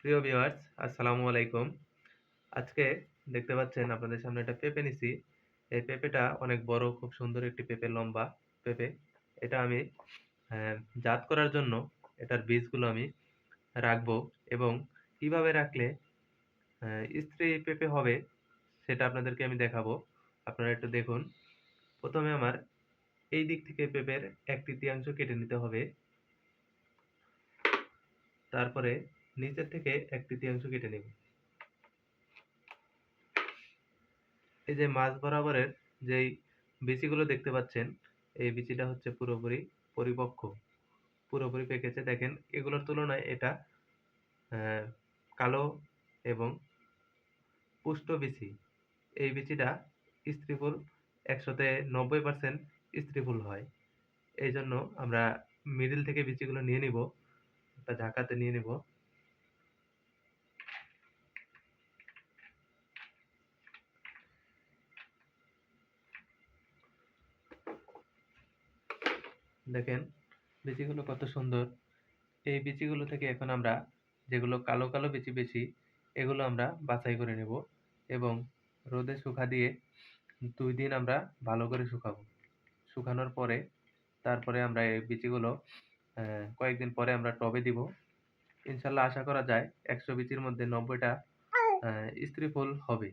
প্রিয় ভিউয়ার্স, আসসালামু আলাইকুম। আজকে দেখতে পাচ্ছেন আপনাদের সামনে একটা পেঁপে নিছি। এই পেঁপেটা অনেক বড়, খুব সুন্দর একটি পেঁপে, লম্বা পেঁপে। এটা আমি অ্যা জাত করার জন্য এটার বীজগুলো আমি রাখবো এবং কিভাবে রাখলে স্ত্রী পেঁপে হবে সেটা আপনাদেরকে আমি দেখাবো। আপনারা একটু দেখুন। ১ম এ আমার এই দিক থেকে পেঁপের ১/৩ কেটে নিতে হবে। তারপরে নিচের থেকে ১/৩ কেটে নিব। এই যে মাঝ বরাবরের যেই বিচিগুলো দেখতে পাচ্ছেন, এই বিচিটা হচ্ছে পুরোপুরি পরিপক্ক, পুরোপুরি পেকেছে। দেখেন এগুলোর তুলনায় এটা আহ, কালো এবং পুষ্ট বিচি। এই বিচিটা স্ত্রীফুল ১০০-৯০% স্ত্রীফুল হয়। এই জন্য আমরা মিডিল থেকে বিচিগুলো নিয়ে নিব, একটা ঝাঁকাতে নিয়ে নিব। দেখেন বিচিগুলো কত সুন্দর। এই বিচিগুলো থেকে এখন আমরা যেগুলো কালো কালো বিচি বেশি, এগুলো আমরা বাছাই করে নেব এবং রোদে শুকা দিয়ে ২ দিন আমরা ভালো করে শুকাবো। শুকানোর পরে তারপরে আমরা এই বিচিগুলো কয়েকদিন পরে আমরা টবে দিব। ইনশাল্লাহ আশা করা যায় ১০০ বিচির মধ্যে ৯০টা স্ত্রী ফুল হবে।